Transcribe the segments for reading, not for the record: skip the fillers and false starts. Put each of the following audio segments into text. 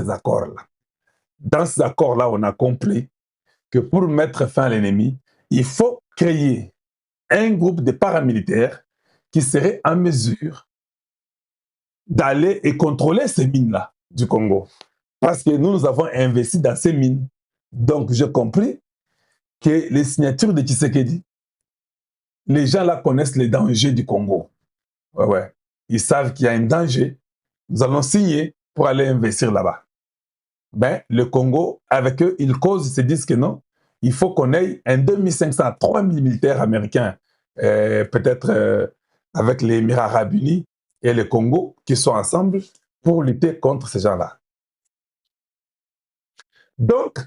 Accords-là. Dans ces accords-là, on a compris que pour mettre fin à l'ennemi, il faut créer un groupe de paramilitaires qui serait en mesure d'aller et contrôler ces mines-là du Congo. Parce que nous avons investi dans ces mines. Donc, j'ai compris que les signatures de Tshisekedi, les gens là connaissent les dangers du Congo. Ouais. Ils savent qu'il y a un danger. Nous allons signer pour aller investir là-bas. Ben, le Congo, avec eux, ils causent, ils se disent que non, il faut qu'on ait un 2500 à 3000 militaires américains, peut-être avec les Émirats arabes unis et le Congo, qui sont ensemble pour lutter contre ces gens-là. Donc,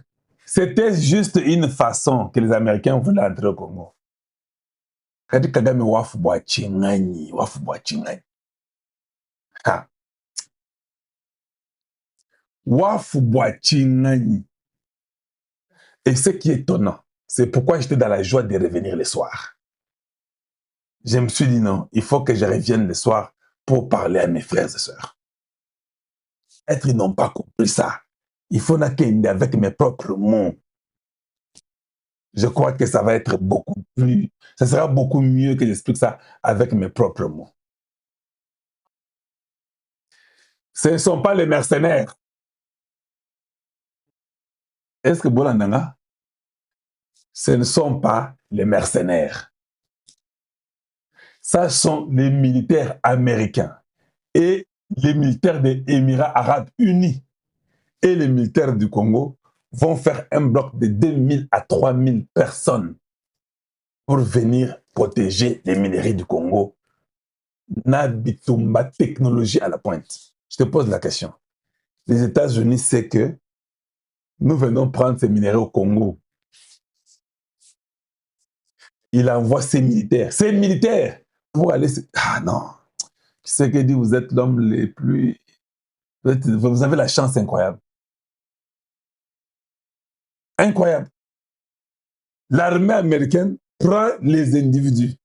c'était juste une façon que les Américains voulaient entrer au Congo. Kadi Kagame wafu bwa chingani. Ha. Wafu bwa chingani. Et ce qui est étonnant, c'est pourquoi j'étais dans la joie de revenir le soir. Je me suis dit non, il faut que je revienne le soir pour parler à mes frères et sœurs. Être, ils n'ont pas compris ça. Il faut n'attendre avec mes propres mots. Je crois que ça va être beaucoup plus, ça sera beaucoup mieux que j'explique ça avec mes propres mots. Ce ne sont pas les mercenaires. Est-ce que Bolandanga? Ce ne sont pas les mercenaires. Ça sont les militaires américains et les militaires des Émirats arabes unis et les militaires du Congo vont faire un bloc de 2000 à 3000 personnes pour venir protéger les minerais du Congo. Nabitumba, technologie à la pointe. Je te pose la question. Les États-Unis savent que nous venons prendre ces minerais au Congo. Il envoie ses militaires pour aller... Ah non, tu sais que dit vous êtes l'homme le plus... Vous avez la chance incroyable. Incroyable. L'armée américaine prend les individus.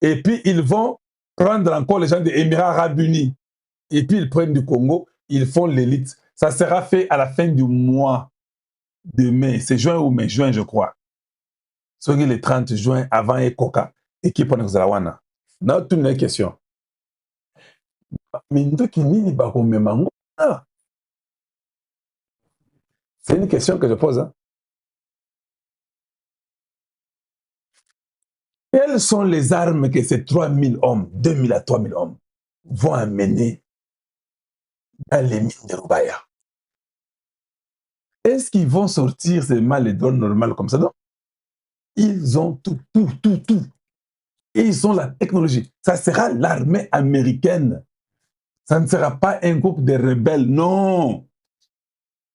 Et puis, ils vont prendre encore les gens des Émirats arabes unis. Et puis, ils prennent du Congo, ils font l'élite. Ça sera fait à la fin du mois de mai. C'est juin ou mai? Juin, je crois. C'est le 30 juin, avant Ekoka. Équipe en Exalawana. Non, toute une question. Mais c'est une question que je pose. Hein. Quelles sont les armes que ces 3000 hommes, 2000 à 3000 hommes, vont amener dans les mines de Rubaya? Est-ce qu'ils vont sortir seulement les drones normales comme ça? Non. Ils ont tout. Et ils ont la technologie. Ça sera l'armée américaine. Ça ne sera pas un groupe de rebelles. Non.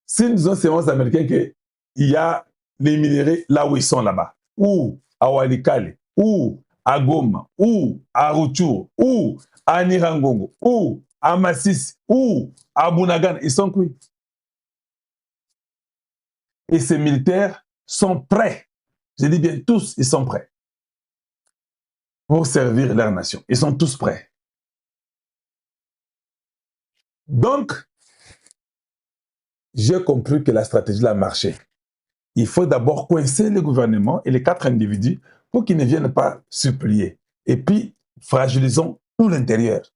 Si nous avons ces Américains qu'il y a les minéraux là où ils sont là-bas, ou à Walikale, ou à Goma, ou à Rutshuru, ou à Nirangongo, ou à Masisi, ou à Bunagana, ils sont cuits. Et ces militaires sont prêts. Je dis bien tous, ils sont prêts pour servir leur nation. Ils sont tous prêts. Donc, j'ai compris que la stratégie a marché. Il faut d'abord coincer le gouvernement et les 4 individus pour qu'ils ne viennent pas supplier. Et puis, fragilisons tout l'intérieur.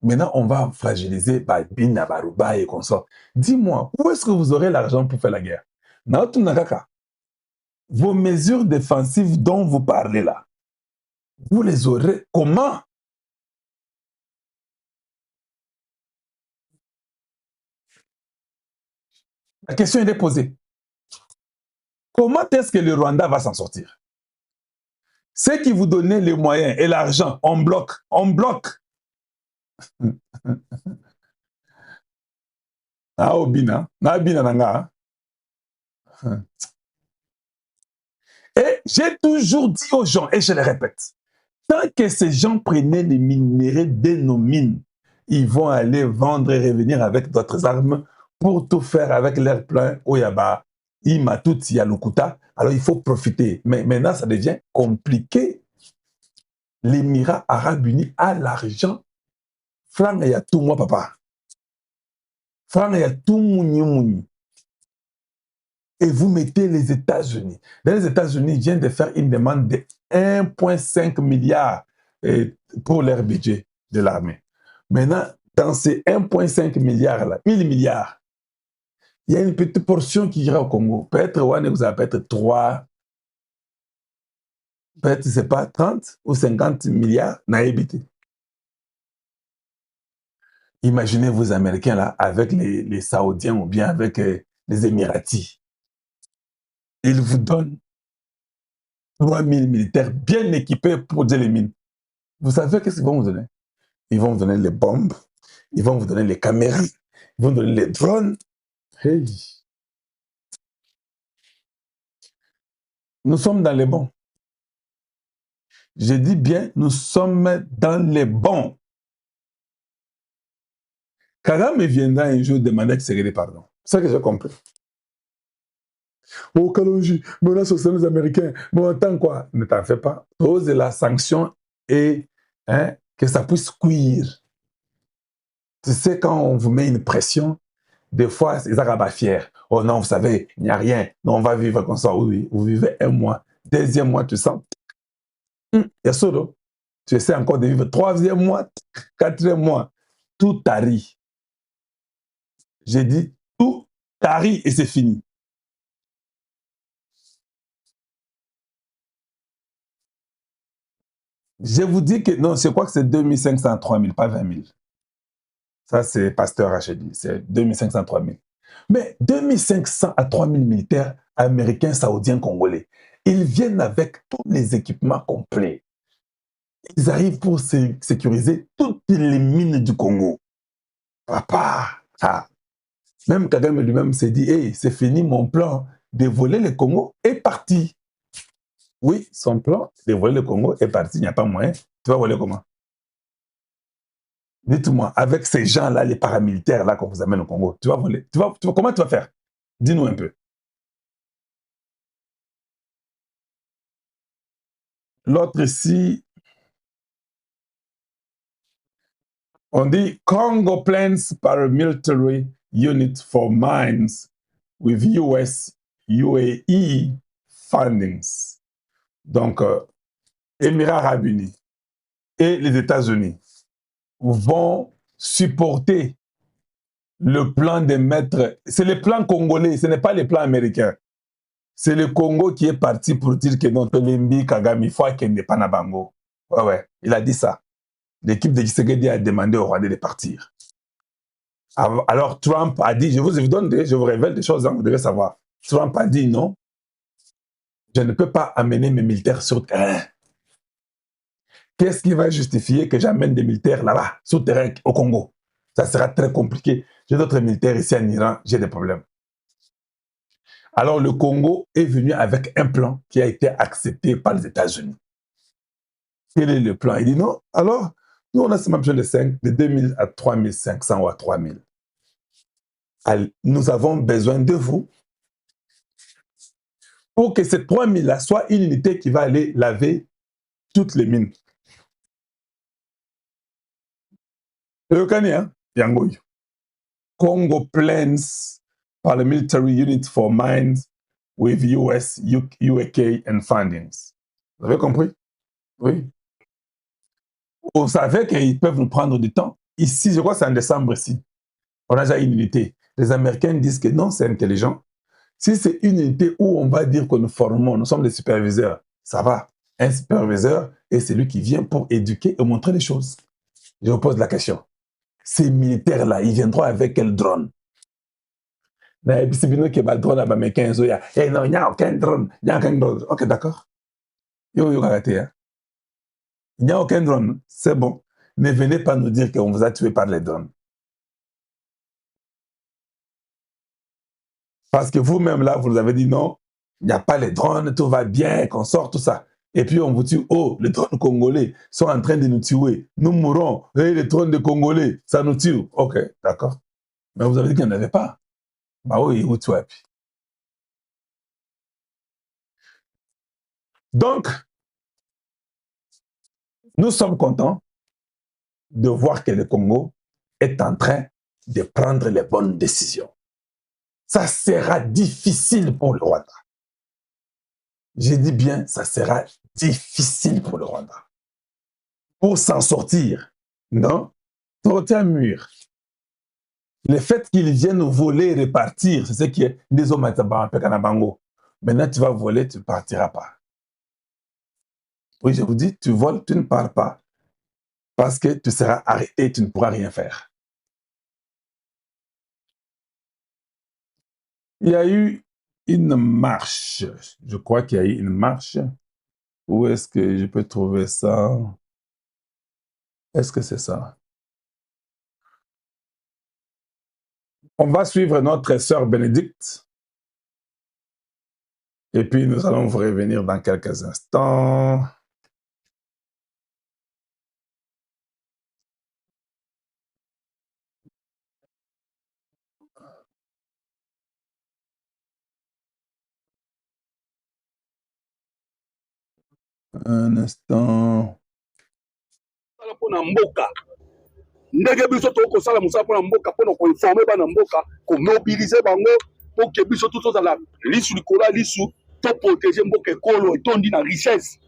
Maintenant, on va fragiliser Bina, Baruba et consorts. Dis-moi, où est-ce que vous aurez l'argent pour faire la guerre? Vos mesures défensives dont vous parlez là, vous les aurez comment? La question est posée. Comment est-ce que le Rwanda va s'en sortir? Ceux qui vous donnaient les moyens et l'argent, on bloque, on bloque. Ah, Obina, na Bina nanga. Et j'ai toujours dit aux gens, et je le répète, tant que ces gens prenaient les minéraux de nos mines, ils vont aller vendre et revenir avec d'autres armes pour tout faire avec leur plein Oyaba, Imatut, Yalukuta. Alors il faut profiter. Mais maintenant, ça devient compliqué. L'Émirat arabe uni a l'argent. Franc, il y a tout, moi, papa. Franc, il y a tout, mouni, mouni. Et vous mettez les États-Unis. Dans les États-Unis, ils viennent de faire une demande de 1,5 milliard pour leur budget de l'armée. Maintenant, dans ces 1,5 milliards-là, 1000 milliards, il y a une petite portion qui ira au Congo. Peut-être, vous avez peut-être 3, peut-être, je ne sais pas, 30 ou 50 milliards n'a habité. Imaginez vous Américains là, avec les Saoudiens ou bien avec les Émiratis. Ils vous donnent 3000 militaires bien équipés pour dire les mines. Vous savez qu'est-ce qu'ils vont vous donner? Ils vont vous donner les bombes, ils vont vous donner les caméras, ils vont vous donner les drones. Hey. Nous sommes dans les bons. Je dis bien, nous sommes dans les bons. Kagame viendra un jour demander à Tshisekedi pardon. C'est ça que j'ai compris. Oh, Kalonji, menace aux Américains, mais attends quoi? Ne t'en fais pas. Pose la sanction et que ça puisse cuire. Tu sais, quand on vous met une pression, des fois, les Arabes fiers. Oh non, vous savez, il n'y a rien. Non, on va vivre comme ça. Oui, vous vivez un mois. Deuxième mois, tu sens. Il y a ça, tu essaies encore de vivre. Troisième mois, quatrième mois. Tout tarit. J'ai dit, tout tarit et c'est fini. Je vous dis que, non, je crois que c'est 2500 à 3000, pas 20 000. Ça, c'est Pasteur Rachedi. C'est 2500 à 3000. Mais 2500 à 3000 militaires américains, saoudiens, congolais, ils viennent avec tous les équipements complets. Ils arrivent pour sécuriser toutes les mines du Congo. Papa, ah. Même Kagame lui-même s'est dit, hey, c'est fini, mon plan de voler le Congo est parti. Oui, son plan de voler le Congo est parti, il n'y a pas moyen. Tu vas voler comment? Dites-moi, avec ces gens-là, les paramilitaires là qu'on vous amène au Congo, tu vas voler. Comment tu vas faire? Dis-nous un peu. L'autre ici, on dit Congo plans paramilitary unit for mines with US, UAE fundings. Donc, Émirats arabes unis et les États-Unis vont supporter le plan de mettre... C'est le plan congolais, ce n'est pas le plan américain. C'est le Congo qui est parti pour dire que notre Lembi Kagame, il faut qu'il n'est pas na bango. Ouais, ouais, il a dit ça. L'équipe de Tshisekedi a demandé au Rwandais de partir. Alors Trump a dit, je vous révèle des choses, hein, vous devez savoir. Trump a dit non, je ne peux pas amener mes militaires sur le terrain. Qu'est-ce qui va justifier que j'amène des militaires là-bas, sur le terrain, au Congo? Ça sera très compliqué. J'ai d'autres militaires ici en Iran, j'ai des problèmes. Alors le Congo est venu avec un plan qui a été accepté par les États-Unis. Quel est le plan? Il dit non, alors nous on a seulement besoin de 2000 à 3500 ou à 3000. Nous avons besoin de vous pour que ces 3000-là soit une unité qui va aller laver toutes les mines. Le Canadien, Yangoy. Congo plans paramilitary unit for mines with US, UK and fundings. Vous avez compris? Oui. Vous savez qu'ils peuvent nous prendre du temps. Ici, je crois que c'est en décembre ici. On a déjà une unité. Les Américains disent que non, c'est intelligent. Si c'est une unité où on va dire que nous formons, nous sommes des superviseurs, ça va. Un superviseur est celui qui vient pour éduquer et montrer les choses. Je vous pose la question. Ces militaires-là, ils viendront avec quel drone? Mais si bino qui est drone américain, eh non, il n'y a aucun drone, il n'y a aucun drone. Ok, d'accord. Yo, arrêtez. Hein. Il n'y a aucun drone, c'est bon. Ne venez pas nous dire qu'on vous a tué par les drones. Parce que vous-même, là, vous nous avez dit non, il n'y a pas les drones, tout va bien, qu'on sort, tout ça. Et puis on vous dit, oh, les drones congolais sont en train de nous tuer. Nous mourrons. Et les drones de Congolais, ça nous tue. Ok, d'accord. Mais vous avez dit qu'il n'y en avait pas. Bah oui, vous tuez. Donc, nous sommes contents de voir que le Congo est en train de prendre les bonnes décisions. Ça sera difficile pour le Rwanda. J'ai dit bien, ça sera difficile pour le Rwanda. Pour s'en sortir, non? Sortir un mur. Le fait qu'ils viennent voler et repartir, c'est ce qui est des hommes à Pekanabango. Maintenant, tu vas voler, tu ne partiras pas. Oui, je vous dis, tu voles, tu ne pars pas. Parce que tu seras arrêté et tu ne pourras rien faire. Il y a eu une marche. Je crois qu'il y a eu une marche. Où est-ce que je peux trouver ça? Est-ce que c'est ça? On va suivre notre sœur Bénédicte. Et puis, nous allons vous revenir dans quelques instants. Un instant. Ndenge biso tokosala musala mpona mboka mpona koinforme bana mboka komobilize bango po ke biso tozala lisu likolo ya lisu to protéger mboka ekolo etondi na richesse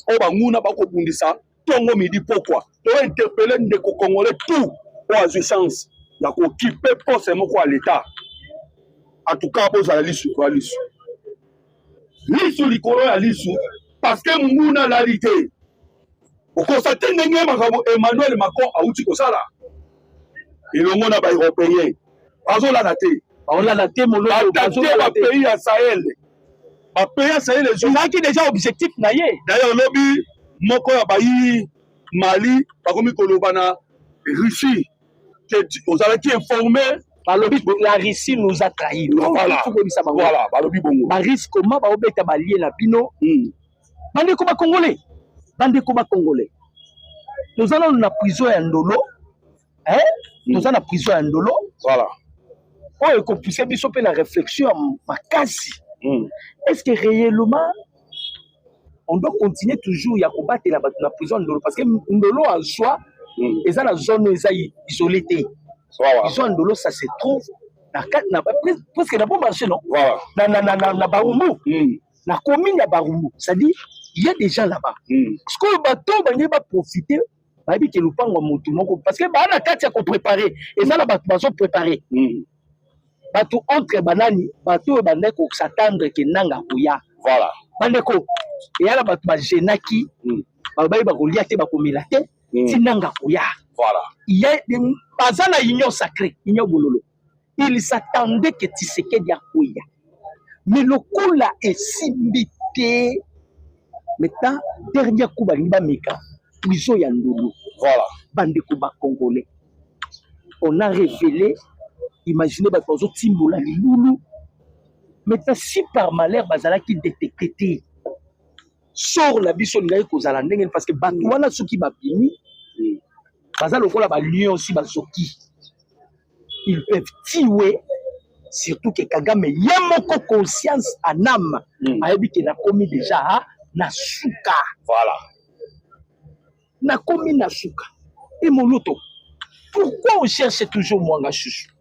oyo banguna bakobundisa ntongo midi pokwa tointerpele ndeko congolais tout oyo azwi chance ya kokipe poste moko ya leta en tout cas bozala lisu likolo ya lisu lisu likolo ya lisu parce que nguna lali te okonstate ndenge makambo Emmanuel Macron auti kosala elongo na baeuropéen bazolala te batate bapays ya Sahel bapays ya Sahel ezalaki déjà objectif na ye d'ailleurs lobi moko ya bayi Mali bakomi koloba na Russie ozalaki informé balobi la Russie nous a trahi. Voilà, balobi bongo barisque comment baobeta balie na bino bandeko bakongolais. Bandeko bakongolais, nous allons na prison ya Ndolo, hein? Nous allons na prison ya Ndolo. Voilà. Oh, et qu'on puisse biso pe la réflexion makasi. Est-ce que réellement on doit continuer toujours à combattre la prison de Ndolo parce que Ndolo en soi, et ça la zone isolée. La zone Ndolo ça se trouve presque na bon marché non? Voilà. Na Barumbu. La commune ya Barumbu, c'est-à-dire il y a des gens là-bas. Parce que le bateau va profiter, parce que la carte est préparée. Et ça, le bateau va préparer. Bateau entre banani, bateau va s'attendre que nanga kuya. Voilà. Bandeko, et là, bateau va genaki, va goliath, va komilate, nanga kuya. Voilà. Il y a pas la union sacrée, union bololo. Il s'attendait que Tshisekedi ya kuya. Mais le coup là est simbité. Maintenant, dernier coup balimba meka, prison ya Ndolo. Voilà. Bandeko ba congolais. On a révélé, imaginez bato timbola lulu. Maintenant, si par malheur bazala qui détecté, sort la biso ngai kozala ndenge parce que bato wana soki babini, bazala lokola ba lion aussi bazoki. Ils peuvent tuer. Surtout que Kagame yamoko conscience en âme. Ayebi ke na komi déjà na suka. Voilà. Na komi na suka. Et mon loto. Pourquoi on cherche toujours Mwanga Chouchou?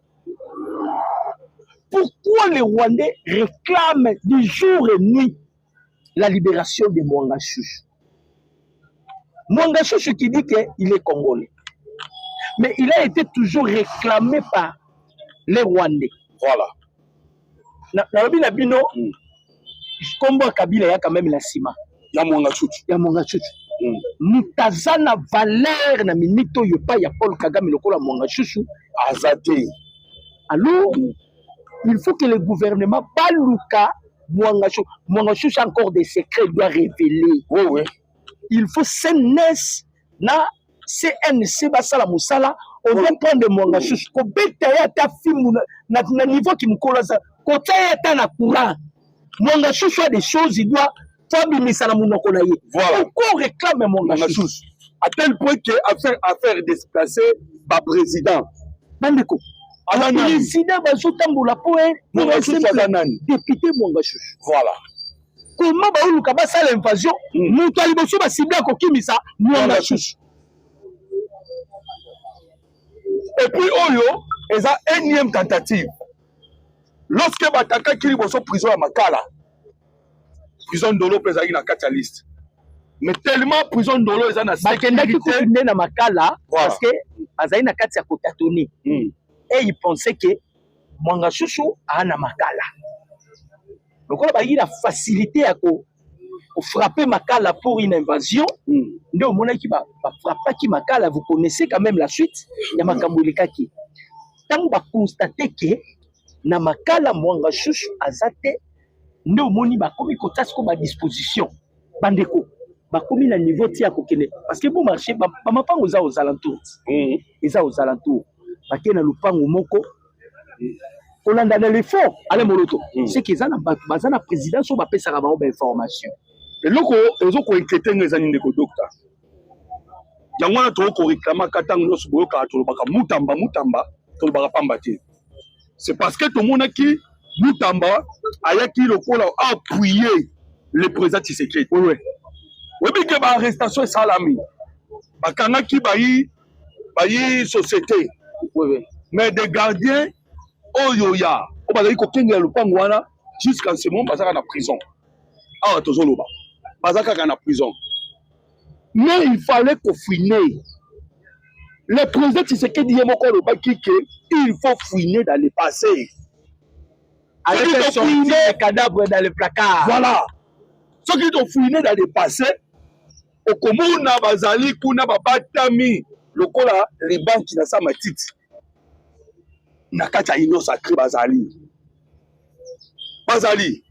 Pourquoi les Rwandais réclament de jour et nuit la libération de Mwanga Chouchou? Mwanga Chouchou qui dit qu'il est congolais. Mais il a été toujours réclamé par les Rwandais. Voilà. Na bino kombo Kabila ya quand même la ciment. Ya Mwanga Chouchou. Ya Mwanga Chouchou. Mutazana valeur na minito yo pa ya Paul Kagame lokola Mwanga Chouchou azate. Alors il faut que le gouvernement baluka Mwangashu a encore des secrets, il doit révéler. Oui, oui. Il faut CNES na CNC basala musala, on doit prendre Mwangashu ko betaya ta film na niveau qui mukolaza ko ta na courant. Mwangashu fait des choses, il doit fabimisa na munoko na ye. Voilà. Pourquoi on réclame Mwangashu à tel point que affaire déplacer ba président. Bandeko. Le président bazotambola po député Mwangashu. Voilà. Comment bauluka basala l'invasion mutu aliboso basibla kokimisa Mwangashu. Et puis Oyo, ils ont une énième tentative. Lorsque Bataka qui liboso prison à Makala, prison Ndolo pesa na catalyste. Mais tellement prison Ndolo ils ont na sécurité na Makala parce que azali na kati ya kotatoni. Et il pensait que Mwangashu a na Makala. Donc on a eu la facilité à frapper Makala pour une invasion. Nde au moment qui va frapper qui Makala, vous connaissez quand même la suite. Il y a Makambolika qui. Tant on va constater que na Makala Mwangashu azate nde au moment ba komi kotasko ba disposition. Bandeko ba komi na niveau tia kokene parce que bon marché ba mapango za aux alentours. Eza aux alentours. Bakena lupango moko. Kolanda na l'effort ale moroto. C'est qu'ils ont bazana président so ba pesa ba information. Et loko ezoko inquiéter les années de docteur. Yangwana to ko réclamer katang no subo ka to baka mutamba to baka pambati. C'est parce que tout le monde qui mutamba ayaki lokola appuyer le président Tshisekedi. Oui. Oui bien que ba arrestation salami. Bakanga ki bayi société. Oui. Mais des gardiens oyoya o bazali ko kenga lupango wana jusqu'à ce moment bazaka na prison. Ah tozoloba. Bazaka na prison. Mais il fallait qu'on fouine. Le président Tshisekedi Yemoko le baki que il faut fouiner dans le passé. Avec les cadavres dans le placard. Voilà. Ceux qui ont fouiné dans le passé, au komuna bazali kuna babatami lokola les banques na sa matiti. Nakata ino sacré bazali. Bazali.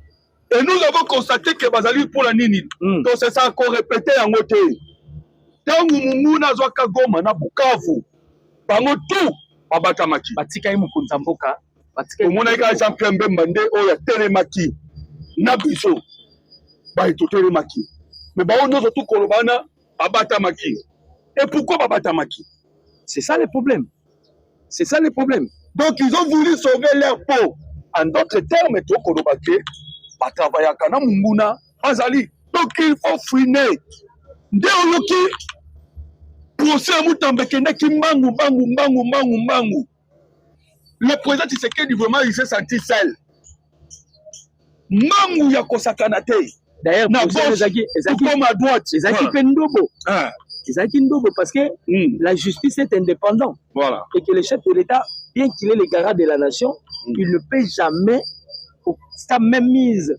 Et nous avons constaté que bazali pour la nini. Donc c'est ça encore répété en côté. Tangu mumuna zwaka Goma na Bukavu. Bango tout babatamaki. Batika imu kunzamboka. Batika mona ka champion Mbemba nde oya telemaki. Na biso. Ba ito telemaki. Mais ba ono tout kolobana babatamaki. Et pourquoi babatamaki? C'est ça le problème. C'est ça le problème. Donc ils ont voulu sauver leur peau. En d'autres termes, tout kolobake batravaillaka na munguna bazali. Donc il faut fouiner. Nde oloki procès Moutambe kendaki mbangu. Le président Tshisekedi vraiment il s'est senti seul. Mbangu ya kosakana te. D'ailleurs, na gauche comme à droite. Ezaki pendobo. Ezaki ndobo parce que la justice est indépendante. Voilà. Et que le chef de l'État, bien qu'il est le garant de la nation, il ne peut jamais sa même mise.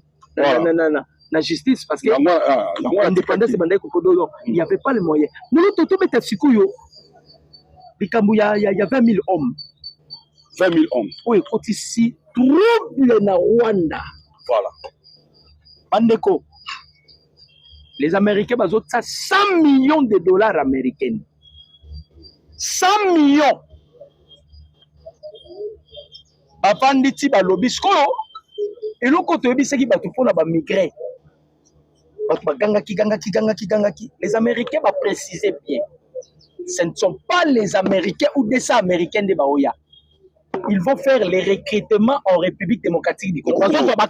La justice parce que l'indépendance c'est bandai kokodo il y avait pas les moyens nous toto beta sikuyo bikambu ya 20 000 hommes 20 000 hommes oui quand ici trouble na Rwanda voilà bandeko les Américains bazot ça 100 millions de dollars américains 100 millions bafanditi balobi skolo eloko toyebisaki bato mpona bamigre les Américains va préciser bien. Ce ne sont pas les Américains ou des Américains de Baoya. Ils vont faire les recrutements en République démocratique du Congo.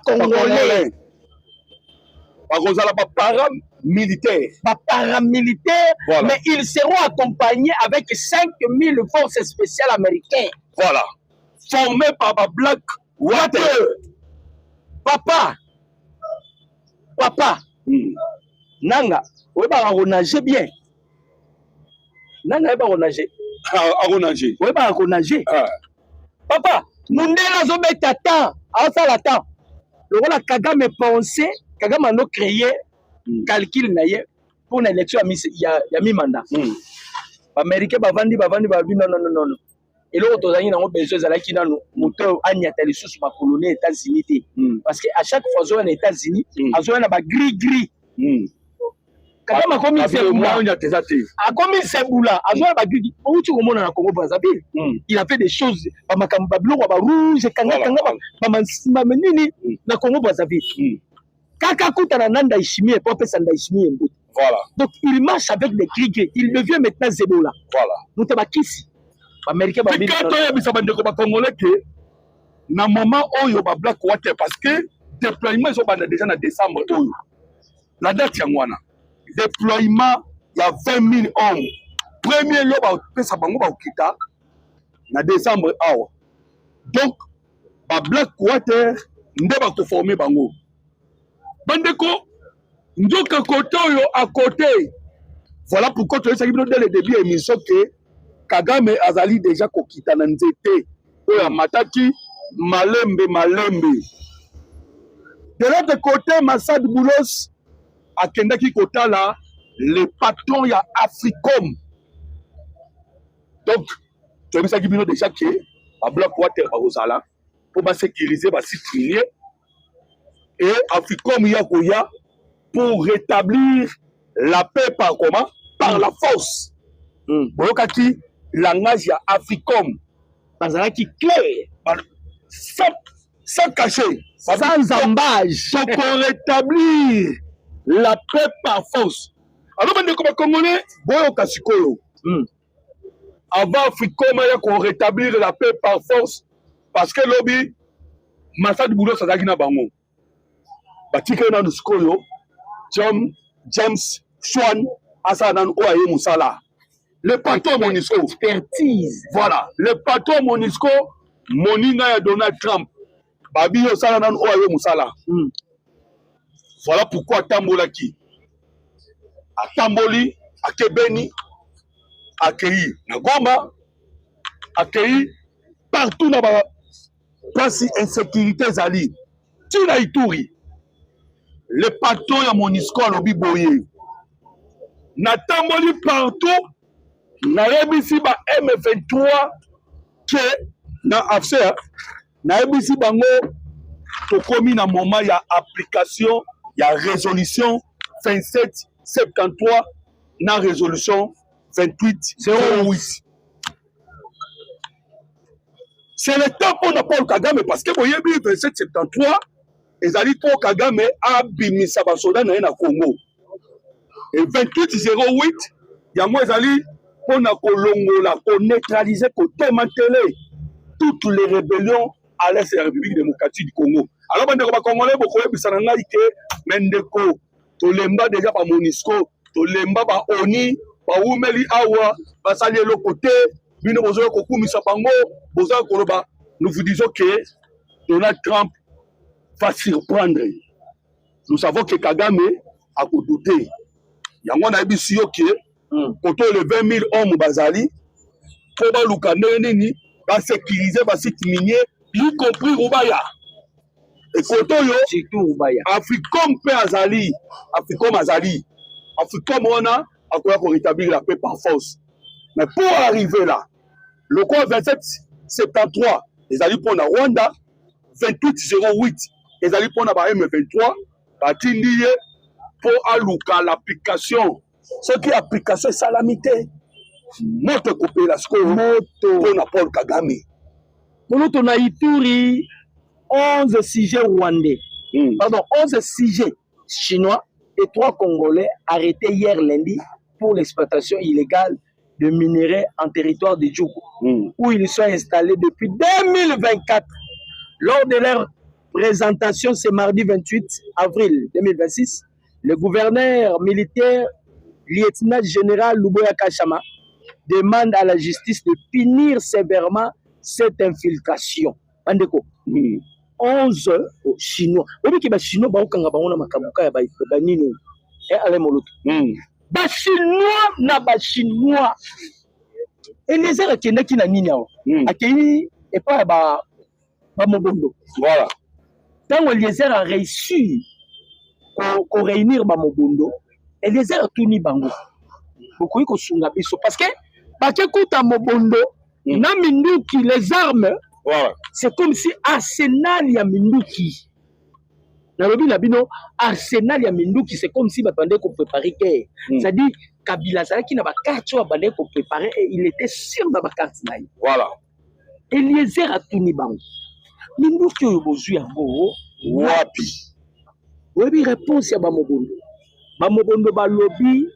Congolais. Paramilitaires. Paramilitaires, voilà. Mais ils seront accompagnés avec 5000 forces spéciales américaines. Voilà. Formés par Black Water. Papa. Nanga, oui, bah, on nager bien. Nanga, on nager. On nager. Oui, bah, on nager. Papa, nous n'avons jamais temps. À ça, la temps. Le rôle Kagame pensé, Kagame a créé calcul pour l'élection. Il y a mis mandat. Les Américains, non. eloko tozangi nango besoin ezalaki nano moto anyata lisusu bakoloni États-Unis te parce que à chaque fois azoya na États-Unis azoya na bagris Kagame akomi Sebula azoya bagris outi komona na Congo Brazzaville il a fait des choses bamakambo babiloko barouge kanga nini na Congo Brazzaville kaka kutana na Ndayishimiye po apesa Ndayishimiye mbutu. Voilà. Donc il marche avec des gris. Il devient maintenant Zebola. Voilà. Nous te bakisi. Américain ba bino. Quand on y a bandeko ba congolais que na moment oyo ba Black Water parce que déploiement ils ont déjà en décembre oyo. La date ya ngwana. Déploiement il y a 20 000 hommes. Premier lo ba pesa bango ba okita na décembre awa. Donc ba Black Water nde ba to former bango. Bandeko ndoka côté oyo à côté. Voilà pourquoi tu as dit dès le début émission que Kagame azali déjà kokita na nzete oyo mataki malembe. De l'autre côté Massad Boulos akendaki kotala le patron ya Africom. Donc tu as dit déjà que a Black Water ba ozala pour ba sécuriser ba site minier et Africom ya koya pour rétablir la paix par comment? Par la force. Boyokaki langage ya Africom. Bazalaki clair. Sans cacher. Sans embâche. Pour rétablir la paix par force. Alors, comme Congolais, boyoka sikoyo. Avant Africom, il y a qu'on rétablir la paix par force. Parce que lobby, Massad Boulos azaki na bango. Batike na sikoyo. James Swan Asanan Oaye Moussala. Le patron Monisco. Expertise. Voilà. Le patron Monisco, Moninga ya Donald Trump. Babi Osanan Oaye Moussala. Voilà pourquoi Tambolaki. A Tamboli, à Kebeni, accueilli na Goma, accueilli partout là-bas. Pas si insécurité Zali. Tina Ituri. Le patron ya Monisco à Lobi Boye. Natamboli partout. Naebisi ba M23 que na affaire. Naebisi bango tokomi na moment ya application ya résolution 2773 na résolution 2808. C'est le temps pour Paul Kagame parce que boyebi 2773 ezali pour Kagame abimisa basoda na Congo. Et 2808 yango ezali pour na kolongola ko neutraliser ko démanteler toutes les rébellions à l'est de la République démocratique du Congo. Alors bande ko ba congolais boko yebisa na ngai ke mendeko to lemba déjà ba Monisco to lemba ba ONI ba umeli awa ba sali le côté bino bozo ko kumisa bango bozo ko ba nous vous disons que Donald Trump va surprendre. Nous savons que Kagame a douté. Yango na bisi yo ke koto le 20 000 hommes bazali pour ba lukande nini ba sécuriser ba site minier y compris Rubaya. Et koto yo surtout Rubaya. Africom pe azali, Africom ona akoya ko rétablir la paix par force. Mais pour arriver là, le quoi 2773 les alliés pour na Rwanda 2808 les alliés pour na ba M23 batindi pour aluka l'application. Ce qui est application c'est salamité. Moto coopération moto pour na Paul Kagame. Moto na Ituri 11 sujets rwandais. Pardon, 11 sujets chinois et 3 Congolais arrêtés hier lundi pour l'exploitation illégale de minerais en territoire de Djougou, où ils sont installés depuis 2024. Lors de leur présentation ce mardi 28 avril 2026, le gouverneur militaire, lieutenant général Luboya Kachama, demande à la justice de punir sévèrement cette infiltration. 11 Chinois. Vous savez que les Chinois Chinois. Et les gens qui sont na nini akei et pas ba mobondo. Voilà. Quand Eliezer a réussi à réunir ba mobondo, Eliezer a tout ni bango. Beaucoup ko sunga biso parce que ba ke kuta mobondo Na Minduki, les armes, Voilà. c'est comme si Arsenal ya Minduki. Nalobi Labino, Arsenal ya Minduki, c'est comme si Batandé qu'on préparait guerre. C'est-à-dire, Kabila Zala qui n'a pas carte sur Batandé qu'on préparait et il était sûr dans ma carte. Voilà. Eliezer a tout ni bango. Minduki Oyobozu ya Goro. Wapi. Oui, réponse ya Bamobondo. Bamobondo Balobi,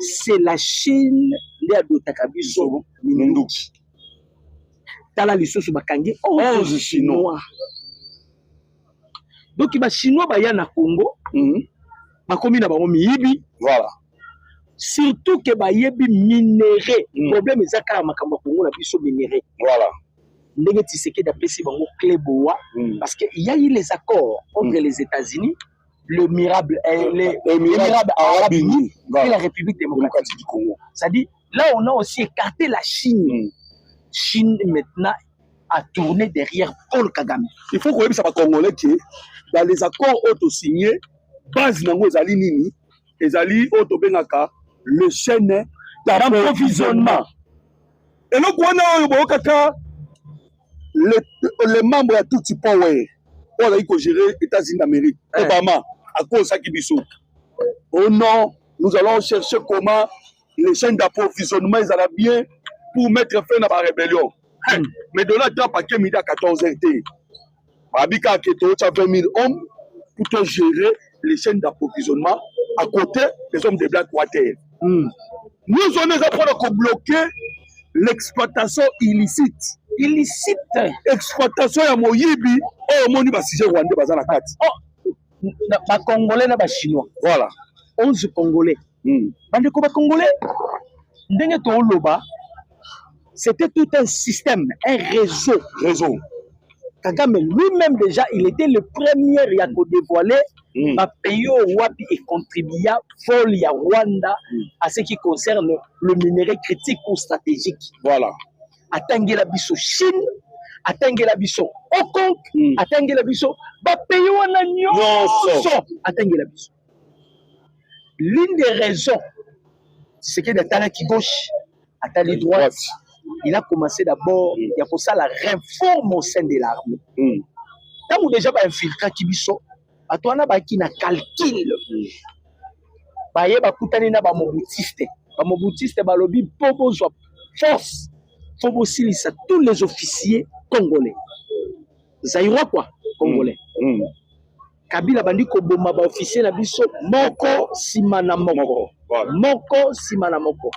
c'est la Chine de Adotakabiso Minduki. Tala lisusu bakangi 11 Chinois. Donc les Chinois baya na Congo, bakomi na bango miyibi. Voilà. Surtout que bayebi minéré. Problème ezaka makambo Congo na biso minéré. Voilà. Ndenge Tshisekedi appelé bango clé bois parce qu'il y a eu les accords entre les États-Unis, les Émirats arabes unis et la République démocratique du Congo. C'est-à-dire là on a aussi écarté la Chine. Chine maintenant a tourné derrière Paul Kagame. Il faut que ça va congolais que dans les accords auto-signés, base nango ezali nini, ezali auto bengaka le chaîne d'approvisionnement. Et donc on a kaka les membres à tout type power. On a eu gérer États-Unis d'Amérique. Obama à cause ça qui biso. Oh non, nous allons chercher comment les chaînes d'approvisionnement ils allaient bien pour mettre fin à la rébellion. Mais de là, tu as paquet midi à 14h. Babika Keto, tu as 20 000 hommes pour te gérer les chaînes d'approvisionnement à côté des hommes de Blackwater. Nous, on est en train de bloquer l'exploitation illicite. Illicite. Exploitation à Moyibi, au monde va siger Rwanda, bazar la carte. Ba Congolais na ba Chinois. Voilà. 11 Congolais. Bande ko ba Congolais. Ndenge to loba. C'était tout un système, un réseau. Kagame lui-même déjà, il était le premier à dévoiler un pays au Wapi et contribuer vol à Rwanda à ce qui concerne le minerai critique ou stratégique. Voilà. Atteindre la biso Chine, atteindre la biso Hong Kong, atteindre la biso ba pays wana nyonso, atteindre la biso. L'une des raisons, c'est que d'atteindre qui gauche, atteindre droite. Il a commencé d'abord, il y a pour ça la réforme au sein de l'armée. Quand vous déjà infiltré Kibiso, à toi na ba qui na calcul. Ba ye ba kutani na ba mobutiste. Ba mobutiste ba lobi popo zo force. Faut aussi lisa tous les officiers congolais. Zaïrois quoi, congolais. Kabila bandi ko boma ba officier na biso moko simana moko. Moko simana moko.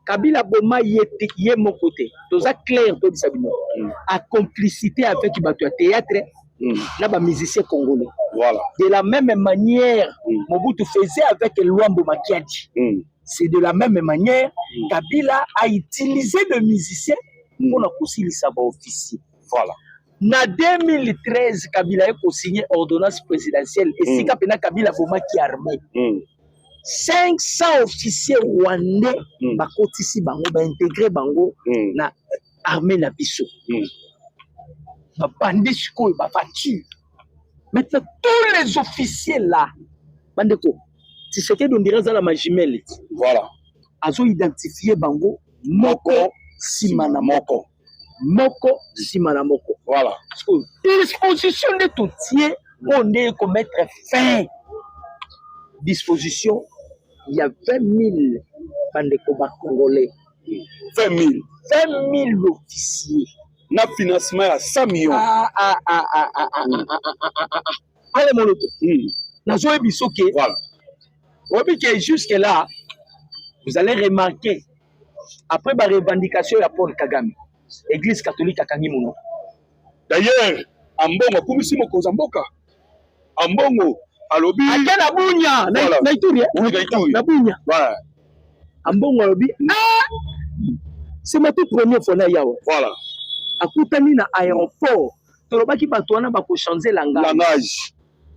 Kabila boma yete ye moko te. Toza clair to disabino. A complicité avec batu théâtre là ba musicien congolais. Voilà. De la même manière Mobutu faisait avec Luambo Makiadi. C'est de la même manière Kabila a utilisé le musicien pour la kosilisa ba officier. Voilà. Na 2013, Kabila a signé ordonnance présidentielle et si Kabila Boma qui armé. 500 officiers rwandais ba kotisi bango ba intégrer bango na armée na biso. Ba bandit ko ba voiture. Maintenant tous les officiers là bandeko Tshisekedi on dirait ça la majimelle. Voilà. Azo identifier bango moko simana moko. Moko simana moko. Voilà. Disposition de tout tiers, on est pour mettre fin. Disposition, il y a 20 000 bandekobas congolais. 20 000. 20 000 officiers. Na financement à 100 millions. Allez, mon autre. Nazo Ebisoke. Voilà. Jusque là, vous allez remarquer, après la revendication de Paul Kagame, Église catholique à Kangimono. D'ailleurs, Ambongo, comme si mon Kozamboka. Ambongo, alobi. Ake na bunya, na ituri. Na bunya. Voilà. Ambongo alobi. C'est ma toute première fois na yawa. Voilà. Akutani na aéroport. Tolobaki bato wana bako changer langage.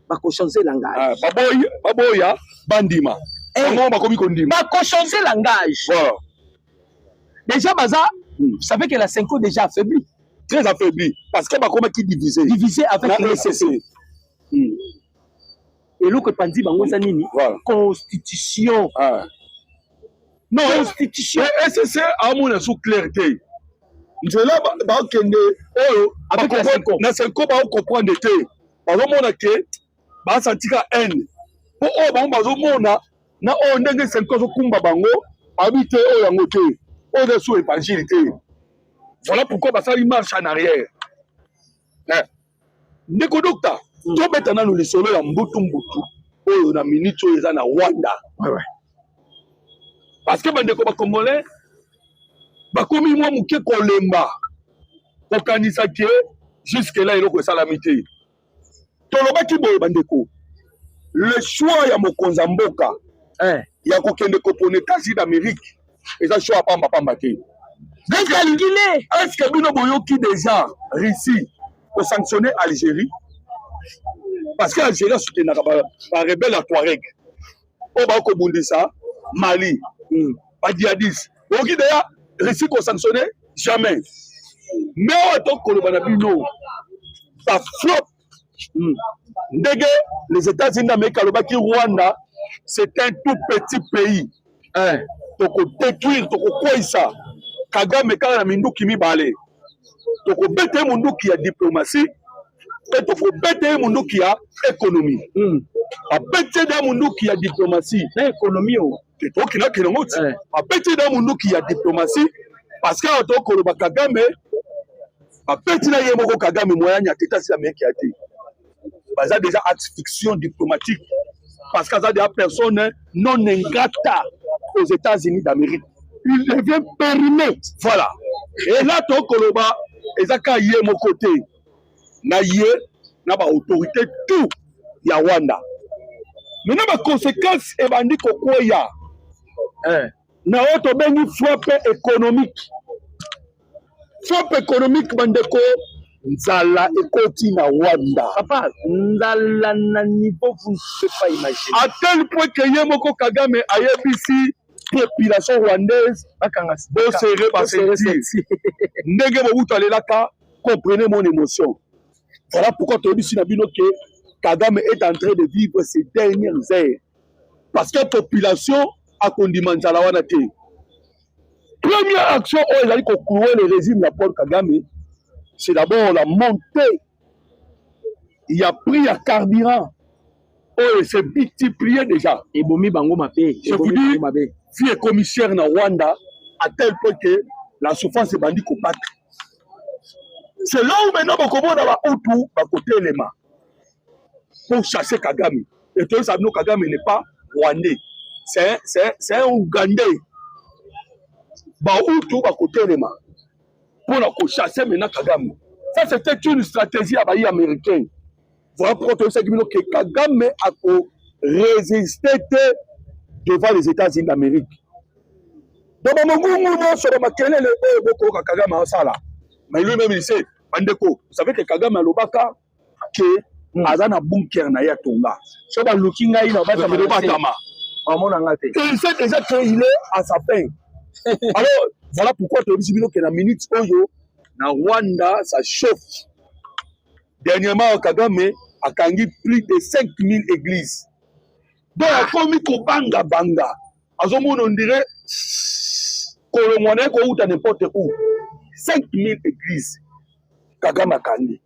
Bako changer langage. Baboya, bandima. Comment bakomi kondima. Bako changer langage. Voilà. Déjà baza, vous savez que la Senko déjà affaibli. Très affaibli. Parce que Bakoma qui divisé. Divisé avec le SCC. Et l'autre pandi bango zanini. Constitution. Non, constitution. SCC a mon sous clarté. nzela bakende oyo na senko baocomprendre te bazomona ke basantika haine mpo oyo bango bazomona na oyo ndenge senko azokumba bango abi te oyo yango te oyo eza su évangile te. Voilà pourquoi basali marche en arrière. Ndeko docteur tobeta nanu lisolo ya mbutu oyo na minute oyo eza na Rwanda. Parce que bandeko bakongolais bakomi mwa moke kolemba kokanisa ke jusque là eloko esalami te. Tolobaki boye bandeko le choix ya mokonzi ya mboka ya kokende kopona États-Unis d'Amérique eza choix pamba te. Est-ce que bino boyoki déjà Russie pour sanctionner Algérie? Parce que Algérie a soutenu la rebelle à Touareg. On va kobundisa Mali, pas djihadiste. Donc d'ailleurs Russie pour sanctionner jamais. Mais on attend que le banabino ça flotte. Les États-Unis d'Amérique, le Rwanda, c'est un tout petit pays. Donc détruire, donc quoi ça? Kagame kala na minduki mibale. Toko bete munduki ya diplomatie et toko bete munduki ya économie. A bete da munduki ya diplomatie na économie o. Toki na kilomoti. A bete da munduki ya diplomatie parce que toko lo Kagame a bete na yemoko Kagame moyanya teta si Amérique ya te. Baza déjà acte fiction diplomatique parce que ça des personnes non ingrata aux États-Unis d'Amérique. Il devient périmé. Voilà. Et là, ton koloba, ezaka yé mon côté. Na yé, na ba autorité tout ya Rwanda. Maintenant, ma conséquence est bandi kokoya. Na auto bengi frappe économique. Frappe économique bandeko nzala ekoti na Rwanda. Papa, nzala na niveau vous ne pouvez pas imaginer. À tel point que yé moko Kagame ayebisi population rwandaise ndenge bobutu alelaka comprenez mon émotion. Voilà pourquoi tu dis que Kagame est en train de vivre ces dernières heures parce que la population a condamné nzala wana te. Première action où il a dit qu'on courait le régime de Paul Kagame, c'est d'abord la montée. Il a pris un carburant. Oh, c'est multiplié déjà. Et Bomi Bango Mapé. Je vous dis, vie est commissaire na Rwanda à tel point que la souffrance est bandit combattre. C'est là où maintenant on commence à Outou, à côté les mains pour chasser Kagame. Et tout ça, nous Kagame n'est pas rwandais, c'est un Ougandais. Bah Outou, à côté les mains pour chasser maintenant Kagame. Ça c'était une stratégie américaine. Voilà pourquoi que Kagame a résisté devant les États-Unis d'Amérique. Donc, mais lui-même, il sait, vous savez que Kagame a l'obaka que Azana bunker na yatonga. So ba lookinga ina ba ta batama. Il sait déjà qu'il est à sa fin. Alors, voilà pourquoi tu as dit que la minute oyo na Rwanda ça chauffe. Dernièrement, Kagame a kangi plus de 5000 églises. Donc, comme Kobanga Banga, on dirait Kolomwane ko uta n'importe où. 5000 églises. Kagame a kangi.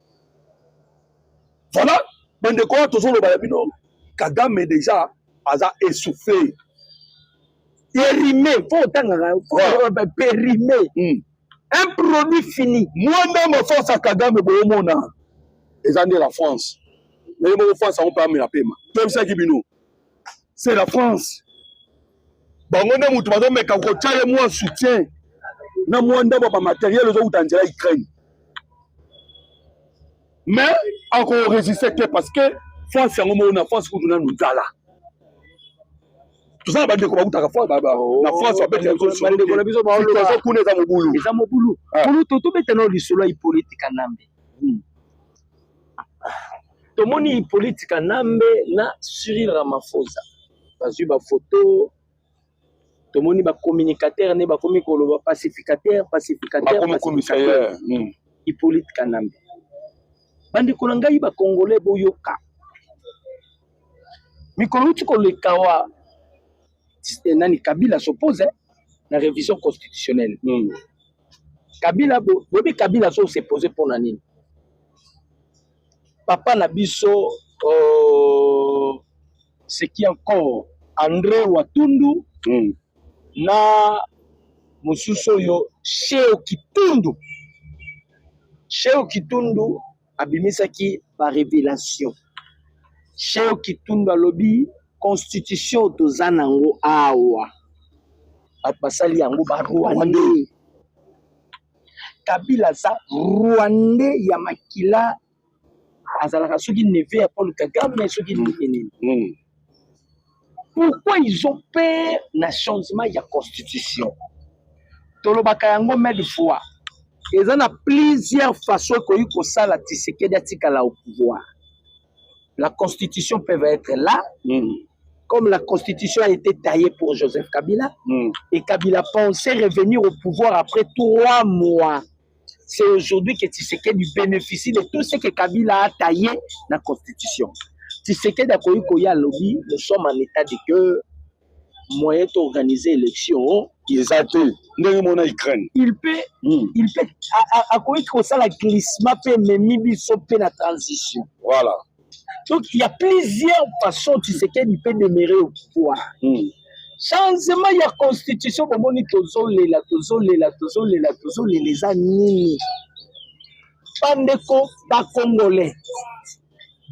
Voilà. Bande quoi, toujours le balabino. Kagame déjà a essoufflé. Périmé. Faut périmé. Un produit fini. Moi, dans ma force à Kagame, ils ont dit la France. Mais la France, on peut amener la paiement. Comme ça, c'est la France. Bon, on a un mais quand on a un soutien, on a un matériel, on a un Ukraine. Mais encore résister parce que la France, c'est un France qui nous a là. Tout ça, c'est la France. La France, c'est la France. Tomoni politique nambe na Cyril Ramaphosa bazui ba photo tomoni ba communicateur ne ba komi ko lo pacificateur comme commissaire politique nambe bandi ko ngai ba congolais boyoka mikolo tiko le kawa nani Kabila s'oppose na révision constitutionnelle Kabila, bobi Kabila s'est posé pour Nanine. Papa Nabiso, ce qui est encore André Watundu, na Mosuso yo Cheo Kitundu. Cheo Kitundu abimisaki par révélation. Cheo Kitundu alobi constitution tozanango awa. Apasali yango ba Rwandais. Kabila za Rwandais ya makila azalaka soki neve ya Paul Kagame soki nini. Pourquoi ils ont peur na changement ya constitution? Tolobaka yango mille fois. Ils ont plusieurs façons koyi kosala Tshisekedi atikala au pouvoir. La constitution peut être là, comme la constitution a été taillée pour Joseph Kabila, et Kabila pensait revenir au pouvoir après 3 mois. C'est aujourd'hui que Tshisekedi bénéficie de tout ce que Kabila a taillé dans la constitution. Tshisekedi a koyi koya lobby, nous sommes en état de que moyen d'organiser l'élection. Il peut, à koyi kosa la glissement peut même biso peut la transition. Voilà. Donc il y a plusieurs façons Tshisekedi peut demeurer au pouvoir. Changement il y a constitution pour moni tozolela les années. Pandeko ba congolais.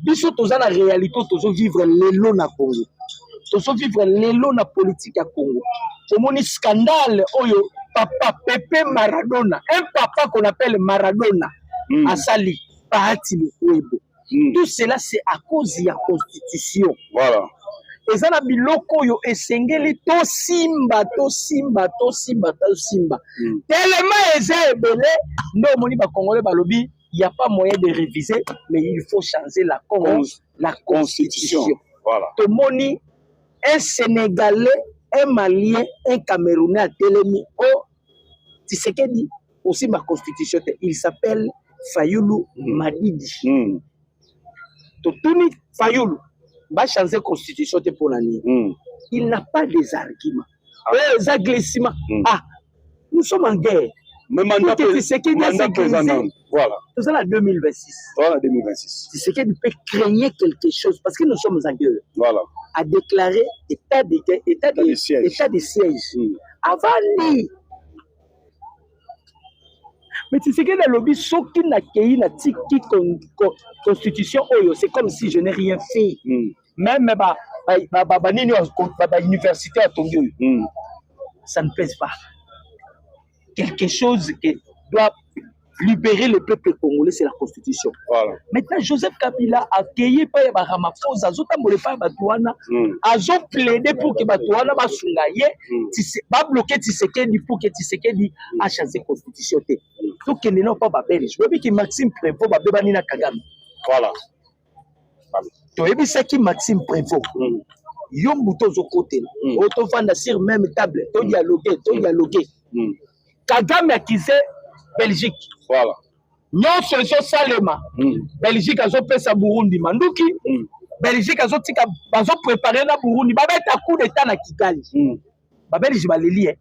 Biso toza la réalité tozo vivre lelo na Congo. Tozo vivre lelo na politique à Congo. Pour moni scandale oyo papa Pepe Maradona, un papa qu'on appelle Maradona, Asali Bahati Lukwebo. Tout cela c'est à cause de la constitution. Voilà. Et ça na biloko yo esengeli to simba. Tellement ezebele no moni ba congolais balobi il n'y a pas moyen de réviser mais il faut changer la constitution. Voilà. To moni un Sénégalais, un Malien, un Camerounais à Télémi oh Tshisekedi aussi ma constitution il s'appelle Fayulu Madidi. To tuni Fayulu va changer la constitution pour l'année. Il n'a pas des arguments. Les agressements. Nous sommes en guerre. Mais mandat président. Voilà. Tout ça en 2026. Voilà, 2026. Tshisekedi peut créer quelque chose parce que nous sommes en guerre. Voilà. A déclaré état de siège. Avant lui. Mais Tshisekedi a lobby soki na kei na tiki constitution oyo c'est comme si je n'ai rien fait. Même université à Tongo. Ça ne pèse pas. Quelque chose qui doit libérer le peuple congolais, c'est la constitution. Voilà. Maintenant, Joseph Kabila a accueilli par Ramaphosa, a plaidé pour que Batouana va va bloquer Tshisekedi pour que Tshisekedi a changé la constitution. Donc, il n'y a pas de belge. Je veux que Maxime Prévost va bébanina Kagame. Voilà. Tu as vu ça qui Maxime Prévost. Yombuto Zokote. Auto vendre sur même table. Tu dialoguer. Kagame a accusé Belgique. Voilà. Non, c'est Salema. Belgique a fait sa Burundi. Manduki. Belgique a préparé la Burundi. Baba est à coup d'état na Kigali. Baba Belgique va le lire.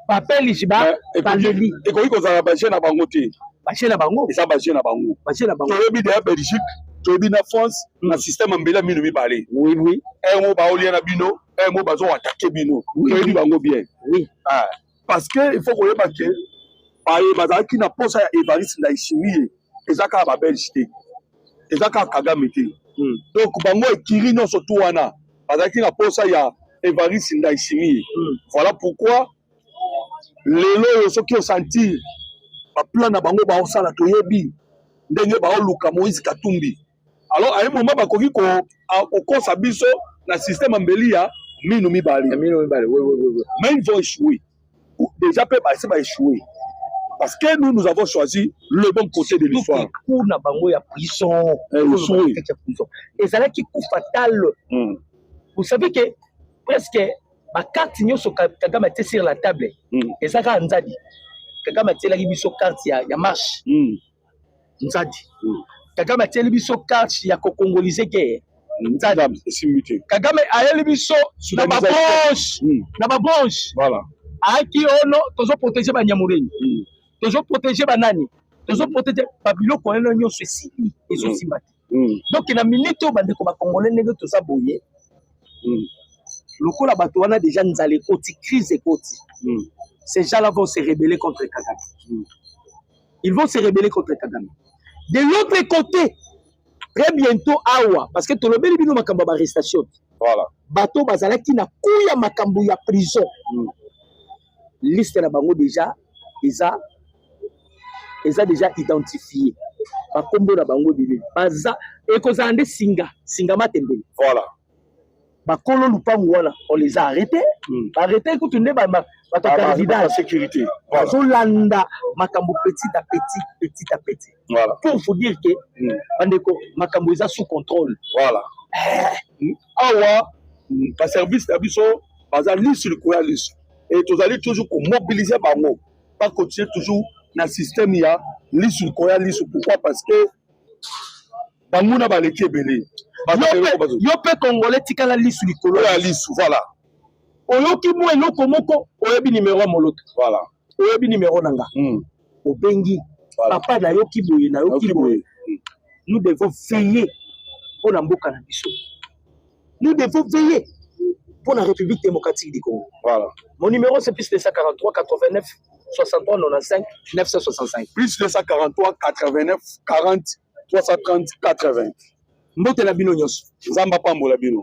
Papa Belgique va le lire. Et quand il y a bâché na bango te. Bâché na bango. Et ça bâché na bango. Bâché na bango. Tu as Belgique. Tu as na France. Na système ambela minu mi balé. Oui. Un mot baolia na bino. Un mot bazo attaquer bino. Tu as bango bien. Oui. Parce que il faut qu'on y ait bazaki na posa ya Evariste Ndayishimiye ezaka ba Belgique ezaka Kagame te donc bango ekiri no surtout wana bazaki na posa ya Evariste Ndayishimiye voilà pourquoi lelo soki o sentir ba plan na bango ba osala toyebi ndenge ba oluka Moïse Katumbi alors à un moment bakoki ko kosa biso na système ambeli ya minu mibale oui mais ils vont échouer déjà peut va échouer. Parce que nous avons choisi le bon côté de l'histoire. Et ça là qui coup fatal. Vous savez que presque ma carte Kagame était sur la table. Et ça a Nzadi. Kagame était là biso carte ya marche. Nzadi. Kagame était là biso carte ya congolais guerre. Nzadi. Kagame a biso na ba branche. Voilà. Aki ono, tozo protéger ba Nyamureni. Tozo protéger ba nani. Tozo protéger ba biloko eno nyo sesili ezo simbati. Donc na minute o bande ko ba congolais ndenge toza boye. Lokola bato wana déjà nzale koti crise koti. Ces gens-là vont se rebeller contre Kagame. Ils vont se rebeller contre Kagame. De l'autre côté, très bientôt awa parce que tolobeli bino makambo ba arrestation. Voilà. Bato bazalaki na kuya makambo ya prison. Liste na bango déjà eza déjà identifié. Ba kombo na bango bibeli. Baza ekozande singa matembele. Voilà. Ba kolo lupangu wana on les a arrêtés. Arrêtés écoute ne ba la sécurité. Zolanda makambo petit à petit. Voilà. Pour vous dire que bandeko makambo eza sous contrôle. Voilà. Awa ba service d'abiso bazali sur le courant lisse. Et tous allez toujours mobiliser bango. Pas continuer toujours dans le système ya lisse sur le courant lisse. Pourquoi? Parce que bango na ba leki belé. Yo pe congolais tikala lisse likolo ya lisse. Voilà. Oyoki mo eloko moko oyebi numéro moloto. Voilà. Oyebi numéro nanga. Obengi. Papa na yoki boye na yoki boye. Nous devons veiller pour la mboka na biso. Nous devons veiller pour la République démocratique du Congo. Voilà. Mon numéro c'est plus 243 89 63 95 965. Plus 243 89 40 330 80. Mbote la bino nyonso. Zamba pambola bino.